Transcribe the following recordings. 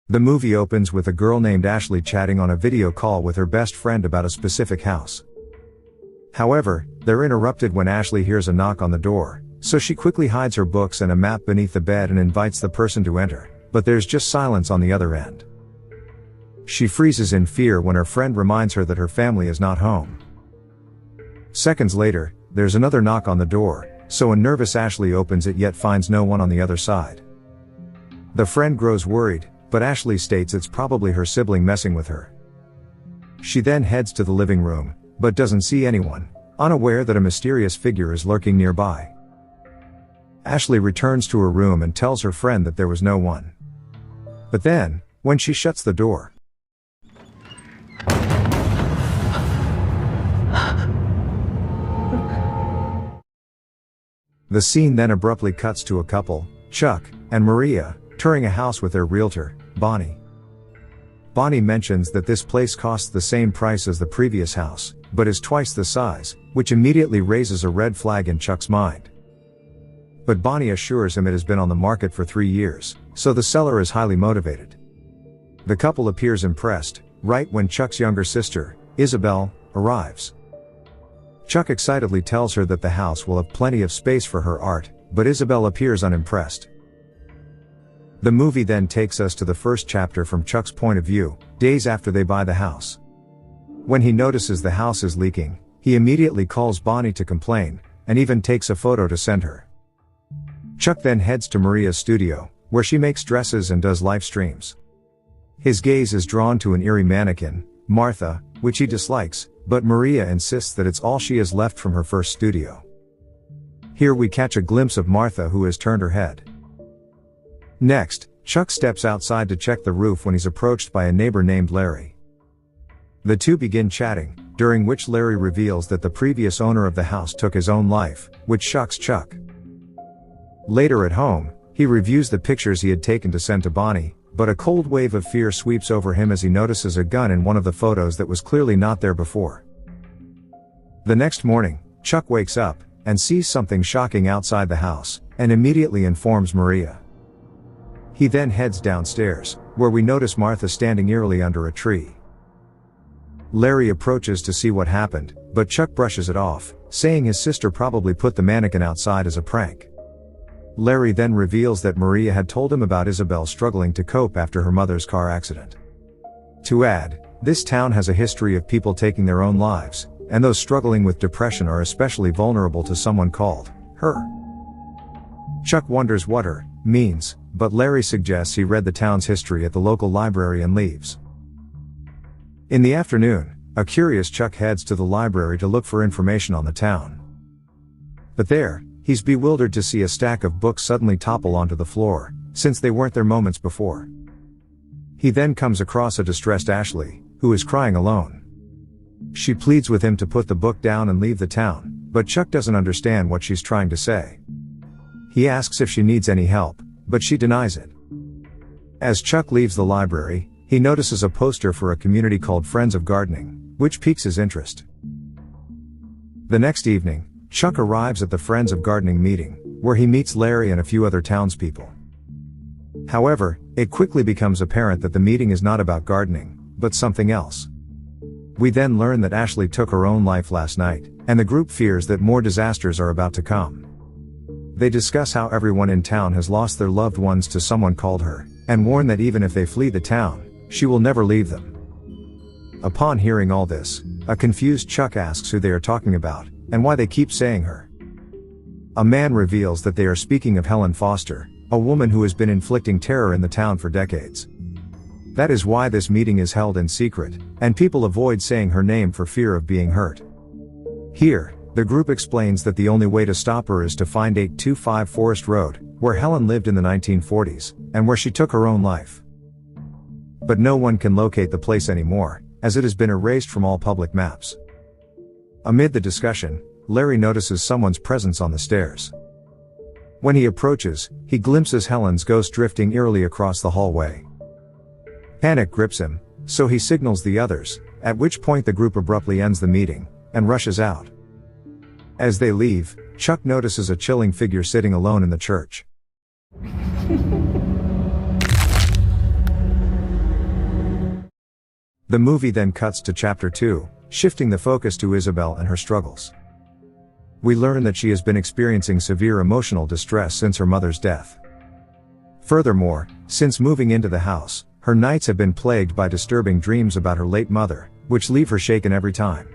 The movie opens with a girl named Ashley chatting on a video call with her best friend about a specific house. However, they're interrupted when Ashley hears a knock on the door, so she quickly hides her books and a map beneath the bed and invites the person to enter, but there's just silence on the other end. She freezes in fear when her friend reminds her that her family is not home. Seconds later, there's another knock on the door, so a nervous Ashley opens it yet finds no one on the other side. The friend grows worried, but Ashley states it's probably her sibling messing with her. She then heads to the living room, but doesn't see anyone, unaware that a mysterious figure is lurking nearby. Ashley returns to her room and tells her friend that there was no one. But then, when she shuts the door, the scene then abruptly cuts to a couple, Chuck and Maria, touring a house with their realtor, Bonnie. Bonnie mentions that this place costs the same price as the previous house, but is twice the size, which immediately raises a red flag in Chuck's mind. But Bonnie assures him it has been on the market for 3 years, so the seller is highly motivated. The couple appears impressed, right when Chuck's younger sister, Isabel, arrives. Chuck excitedly tells her that the house will have plenty of space for her art, but Isabel appears unimpressed. The movie then takes us to the first chapter from Chuck's point of view, days after they buy the house. When he notices the house is leaking, he immediately calls Bonnie to complain, and even takes a photo to send her. Chuck then heads to Maria's studio, where she makes dresses and does live streams. His gaze is drawn to an eerie mannequin, Martha, which he dislikes, but Maria insists that it's all she has left from her first studio. Here we catch a glimpse of Martha, who has turned her head. Next, Chuck steps outside to check the roof when he's approached by a neighbor named Larry. The two begin chatting, during which Larry reveals that the previous owner of the house took his own life, which shocks Chuck. Later at home, he reviews the pictures he had taken to send to Bonnie, but a cold wave of fear sweeps over him as he notices a gun in one of the photos that was clearly not there before. The next morning, Chuck wakes up and sees something shocking outside the house, and immediately informs Maria. He then heads downstairs, where we notice Martha standing eerily under a tree. Larry approaches to see what happened, but Chuck brushes it off, saying his sister probably put the mannequin outside as a prank. Larry then reveals that Maria had told him about Isabel struggling to cope after her mother's car accident. To add, this town has a history of people taking their own lives, and those struggling with depression are especially vulnerable to someone called her. Chuck wonders what her means, but Larry suggests he read the town's history at the local library and leaves. In the afternoon, a curious Chuck heads to the library to look for information on the town. But there, he's bewildered to see a stack of books suddenly topple onto the floor, since they weren't there moments before. He then comes across a distressed Ashley, who is crying alone. She pleads with him to put the book down and leave the town, but Chuck doesn't understand what she's trying to say. He asks if she needs any help, but she denies it. As Chuck leaves the library, he notices a poster for a community called Friends of Gardening, which piques his interest. The next evening, Chuck arrives at the Friends of Gardening meeting, where he meets Larry and a few other townspeople. However, it quickly becomes apparent that the meeting is not about gardening, but something else. We then learn that Ashley took her own life last night, and the group fears that more disasters are about to come. They discuss how everyone in town has lost their loved ones to someone called her, and warn that even if they flee the town, she will never leave them. Upon hearing all this, a confused Chuck asks who they are talking about, and why they keep saying her. A man reveals that they are speaking of Helen Foster, a woman who has been inflicting terror in the town for decades. That is why this meeting is held in secret, and people avoid saying her name for fear of being hurt. Here, the group explains that the only way to stop her is to find 825 Forest Road, where Helen lived in the 1940s, and where she took her own life. But no one can locate the place anymore, as it has been erased from all public maps. Amid the discussion, Larry notices someone's presence on the stairs. When he approaches, he glimpses Helen's ghost drifting eerily across the hallway. Panic grips him, so he signals the others, at which point the group abruptly ends the meeting, and rushes out. As they leave, Chuck notices a chilling figure sitting alone in the church. The movie then cuts to chapter 2, shifting the focus to Isabel and her struggles. We learn that she has been experiencing severe emotional distress since her mother's death. Furthermore, since moving into the house, her nights have been plagued by disturbing dreams about her late mother, which leave her shaken every time.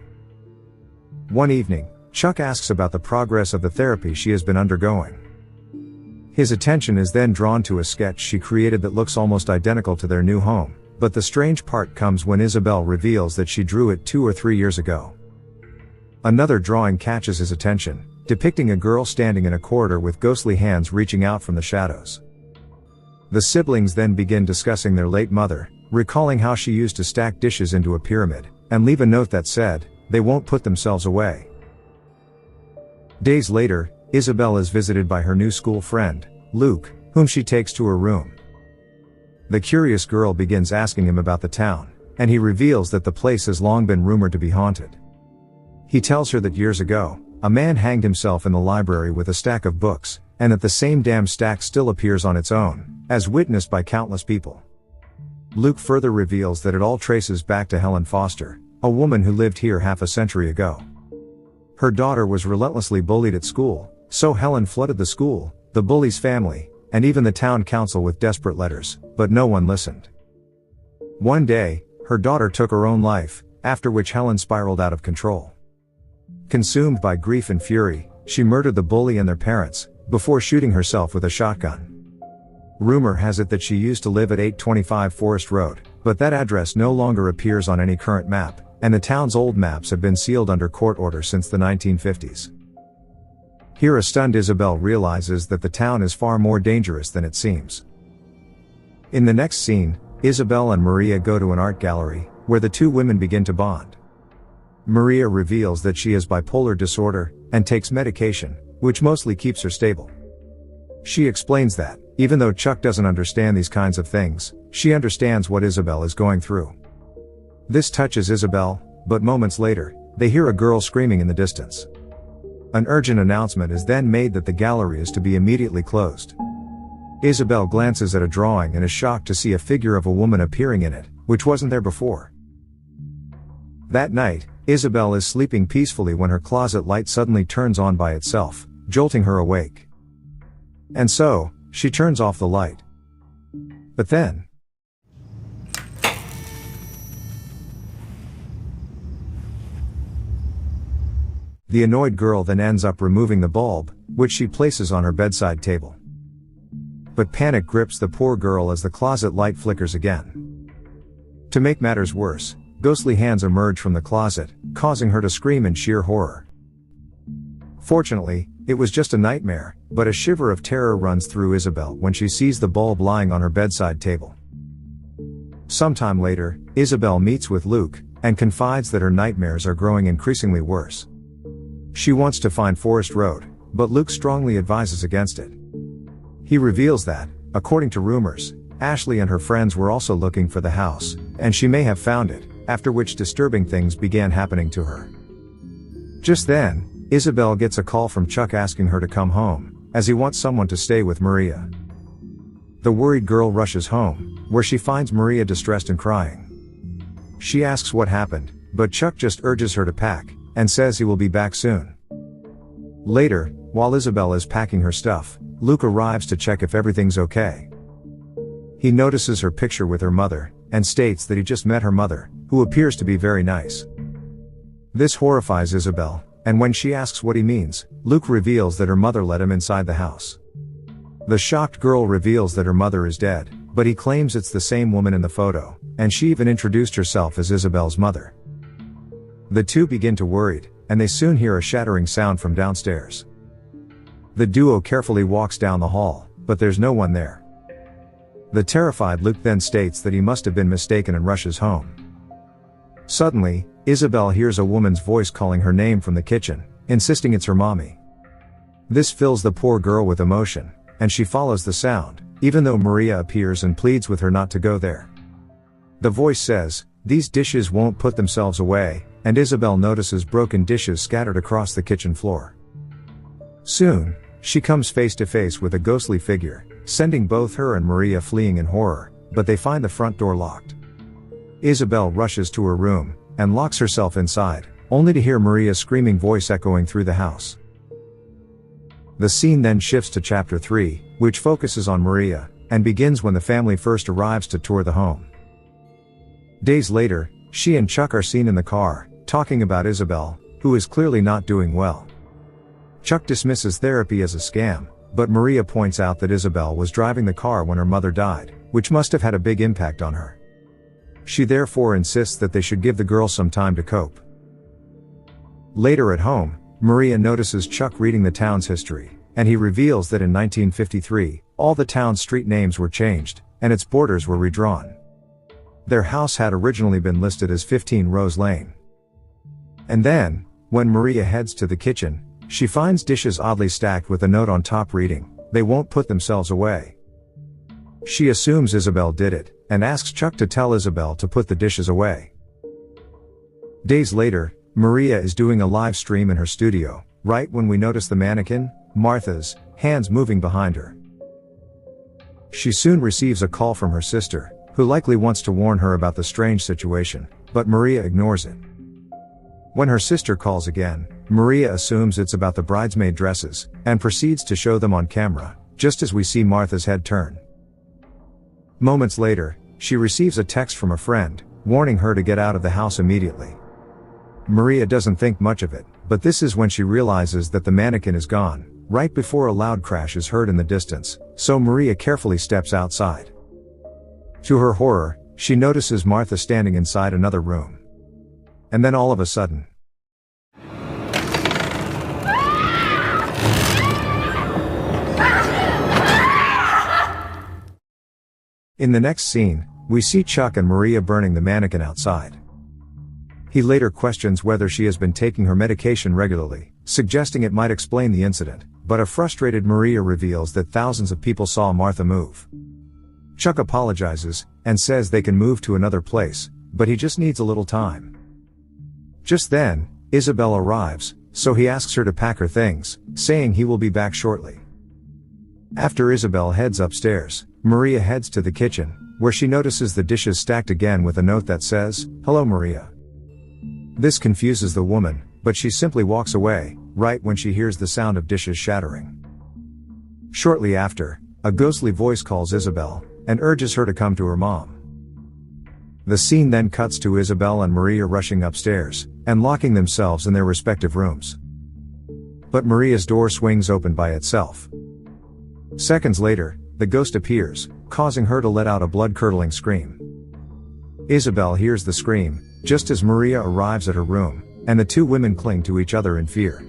One evening, Chuck asks about the progress of the therapy she has been undergoing. His attention is then drawn to a sketch she created that looks almost identical to their new home, but the strange part comes when Isabel reveals that she drew it 2 or 3 years ago. Another drawing catches his attention, depicting a girl standing in a corridor with ghostly hands reaching out from the shadows. The siblings then begin discussing their late mother, recalling how she used to stack dishes into a pyramid, and leave a note that said, "They won't put themselves away." Days later, Isabel is visited by her new school friend, Luke, whom she takes to her room. The curious girl begins asking him about the town, and he reveals that the place has long been rumored to be haunted. He tells her that years ago, a man hanged himself in the library with a stack of books, and that the same damn stack still appears on its own, as witnessed by countless people. Luke further reveals that it all traces back to Helen Foster, a woman who lived here half a century ago. Her daughter was relentlessly bullied at school, so Helen flooded the school, the bully's family, and even the town council with desperate letters, but no one listened. One day, her daughter took her own life, after which Helen spiraled out of control. Consumed by grief and fury, she murdered the bully and their parents, before shooting herself with a shotgun. Rumor has it that she used to live at 825 Forest Road, but that address no longer appears on any current map, and the town's old maps have been sealed under court order since the 1950s. Here a stunned Isabel realizes that the town is far more dangerous than it seems. In the next scene, Isabel and Maria go to an art gallery, where the two women begin to bond. Maria reveals that she has bipolar disorder, and takes medication, which mostly keeps her stable. She explains that, even though Chuck doesn't understand these kinds of things, she understands what Isabel is going through. This touches Isabel, but moments later, they hear a girl screaming in the distance. An urgent announcement is then made that the gallery is to be immediately closed. Isabel glances at a drawing and is shocked to see a figure of a woman appearing in it, which wasn't there before. That night, Isabel is sleeping peacefully when her closet light suddenly turns on by itself, jolting her awake. And so, she turns off the light. But then, the annoyed girl then ends up removing the bulb, which she places on her bedside table. But panic grips the poor girl as the closet light flickers again. To make matters worse, ghostly hands emerge from the closet, causing her to scream in sheer horror. Fortunately, it was just a nightmare, but a shiver of terror runs through Isabel when she sees the bulb lying on her bedside table. Sometime later, Isabel meets with Luke, and confides that her nightmares are growing increasingly worse. She wants to find Forest Road, but Luke strongly advises against it. He reveals that, according to rumors, Ashley and her friends were also looking for the house, and she may have found it, after which disturbing things began happening to her. Just then, Isabel gets a call from Chuck asking her to come home, as he wants someone to stay with Maria. The worried girl rushes home, where she finds Maria distressed and crying. She asks what happened, but Chuck just urges her to pack, and says he will be back soon. Later, while Isabel is packing her stuff, Luke arrives to check if everything's okay. He notices her picture with her mother, and states that he just met her mother, who appears to be very nice. This horrifies Isabel, and when she asks what he means, Luke reveals that her mother let him inside the house. The shocked girl reveals that her mother is dead, but he claims it's the same woman in the photo, and she even introduced herself as Isabel's mother. The two begin to worry, and they soon hear a shattering sound from downstairs. The duo carefully walks down the hall, but there's no one there. The terrified Luke then states that he must have been mistaken and rushes home. Suddenly, Isabel hears a woman's voice calling her name from the kitchen, insisting it's her mommy. This fills the poor girl with emotion, and she follows the sound, even though Maria appears and pleads with her not to go there. The voice says, "These dishes won't put themselves away," and Isabel notices broken dishes scattered across the kitchen floor. Soon, she comes face to face with a ghostly figure, sending both her and Maria fleeing in horror, but they find the front door locked. Isabel rushes to her room, and locks herself inside, only to hear Maria's screaming voice echoing through the house. The scene then shifts to chapter 3, which focuses on Maria, and begins when the family first arrives to tour the home. Days later, she and Chuck are seen in the car, talking about Isabel, who is clearly not doing well. Chuck dismisses therapy as a scam, but Maria points out that Isabel was driving the car when her mother died, which must have had a big impact on her. She therefore insists that they should give the girl some time to cope. Later at home, Maria notices Chuck reading the town's history, and he reveals that in 1953, all the town's street names were changed, and its borders were redrawn. Their house had originally been listed as 15 Rose Lane. And then, when Maria heads to the kitchen, she finds dishes oddly stacked with a note on top reading, "They won't put themselves away." She assumes Isabel did it, and asks Chuck to tell Isabel to put the dishes away. Days later, Maria is doing a live stream in her studio, right when we notice the mannequin, Martha's, hands moving behind her. She soon receives a call from her sister, who likely wants to warn her about the strange situation, but Maria ignores it. When her sister calls again, Maria assumes it's about the bridesmaid dresses, and proceeds to show them on camera, just as we see Martha's head turn. Moments later, she receives a text from a friend, warning her to get out of the house immediately. Maria doesn't think much of it, but this is when she realizes that the mannequin is gone, right before a loud crash is heard in the distance, so Maria carefully steps outside. To her horror, she notices Martha standing inside another room. And then all of a sudden, in the next scene, we see Chuck and Maria burning the mannequin outside. He later questions whether she has been taking her medication regularly, suggesting it might explain the incident, but a frustrated Maria reveals that thousands of people saw Martha move. Chuck apologizes, and says they can move to another place, but he just needs a little time. Just then, Isabel arrives, so he asks her to pack her things, saying he will be back shortly. After Isabel heads upstairs, Maria heads to the kitchen, where she notices the dishes stacked again with a note that says, "Hello Maria." This confuses the woman, but she simply walks away, right when she hears the sound of dishes shattering. Shortly after, a ghostly voice calls Isabel, and urges her to come to her mom. The scene then cuts to Isabel and Maria rushing upstairs, and locking themselves in their respective rooms. But Maria's door swings open by itself. Seconds later, the ghost appears, causing her to let out a blood-curdling scream. Isabel hears the scream, just as Maria arrives at her room, and the two women cling to each other in fear.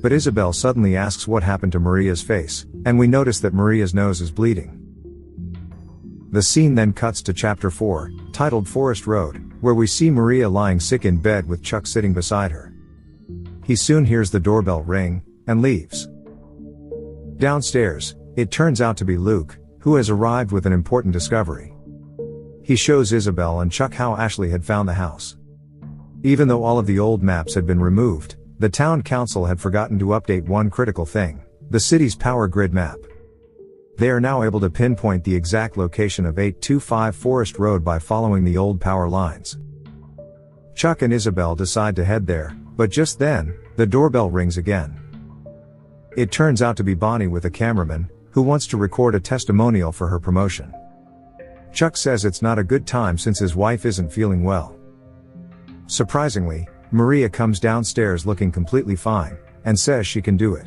But Isabel suddenly asks what happened to Maria's face, and we notice that Maria's nose is bleeding. The scene then cuts to chapter 4, titled Forest Road, where we see Maria lying sick in bed with Chuck sitting beside her. He soon hears the doorbell ring, and leaves. Downstairs, it turns out to be Luke, who has arrived with an important discovery. He shows Isabel and Chuck how Ashley had found the house. Even though all of the old maps had been removed, the town council had forgotten to update one critical thing: the city's power grid map. They are now able to pinpoint the exact location of 825 Forest Road by following the old power lines. Chuck and Isabel decide to head there, but just then, the doorbell rings again. It turns out to be Bonnie with a cameraman, who wants to record a testimonial for her promotion. Chuck says it's not a good time since his wife isn't feeling well. Surprisingly, Maria comes downstairs looking completely fine, and says she can do it.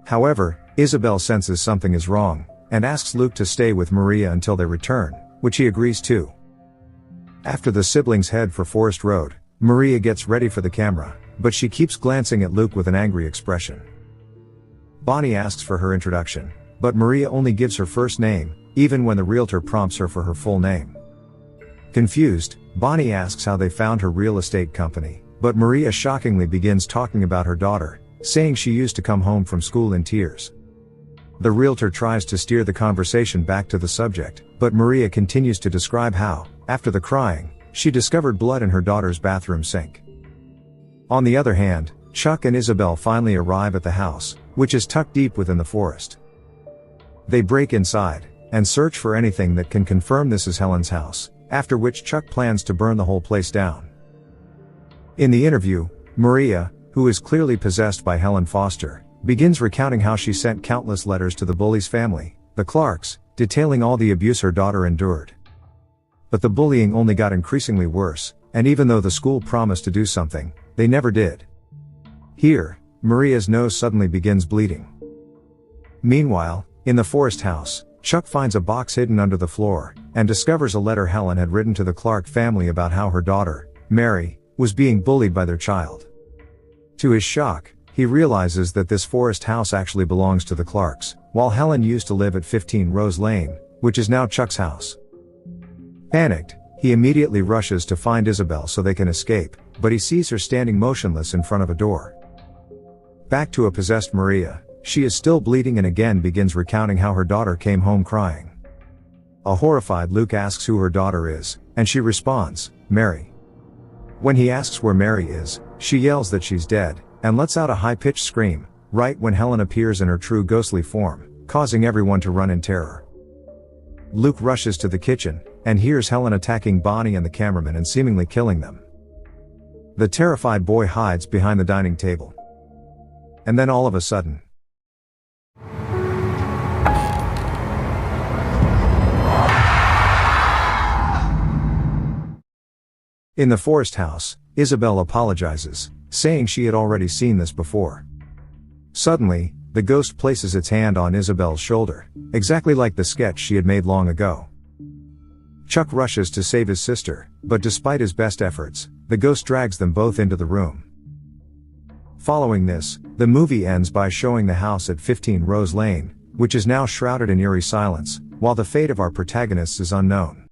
However, Isabel senses something is wrong, and asks Luke to stay with Maria until they return, which he agrees to. After the siblings head for Forest Road, Maria gets ready for the camera, but she keeps glancing at Luke with an angry expression. Bonnie asks for her introduction, but Maria only gives her first name, even when the realtor prompts her for her full name. Confused, Bonnie asks how they found her real estate company, but Maria shockingly begins talking about her daughter, saying she used to come home from school in tears. The realtor tries to steer the conversation back to the subject, but Maria continues to describe how, after the crying, she discovered blood in her daughter's bathroom sink. On the other hand, Chuck and Isabel finally arrive at the house, which is tucked deep within the forest. They break inside, and search for anything that can confirm this is Helen's house, after which Chuck plans to burn the whole place down. In the interview, Maria, who is clearly possessed by Helen Foster, begins recounting how she sent countless letters to the bully's family, the Clarks, detailing all the abuse her daughter endured. But the bullying only got increasingly worse, and even though the school promised to do something, they never did. Here, Maria's nose suddenly begins bleeding. Meanwhile, in the Forest house, Chuck finds a box hidden under the floor, and discovers a letter Helen had written to the Clark family about how her daughter, Mary, was being bullied by their child. To his shock, he realizes that this Forest house actually belongs to the Clarks, while Helen used to live at 15 Rose Lane, which is now Chuck's house. Panicked, he immediately rushes to find Isabel so they can escape, but he sees her standing motionless in front of a door. Back to a possessed Maria, she is still bleeding and again begins recounting how her daughter came home crying. A horrified Luke asks who her daughter is, and she responds, Mary. When he asks where Mary is, she yells that she's dead, and lets out a high-pitched scream, right when Helen appears in her true ghostly form, causing everyone to run in terror. Luke rushes to the kitchen, and hears Helen attacking Bonnie and the cameraman and seemingly killing them. The terrified boy hides behind the dining table. And then all of a sudden, in the Forest house, Isabel apologizes, saying she had already seen this before. Suddenly, the ghost places its hand on Isabel's shoulder, exactly like the sketch she had made long ago. Chuck rushes to save his sister, but despite his best efforts, the ghost drags them both into the room. Following this, the movie ends by showing the house at 15 Rose Lane, which is now shrouded in eerie silence, while the fate of our protagonists is unknown.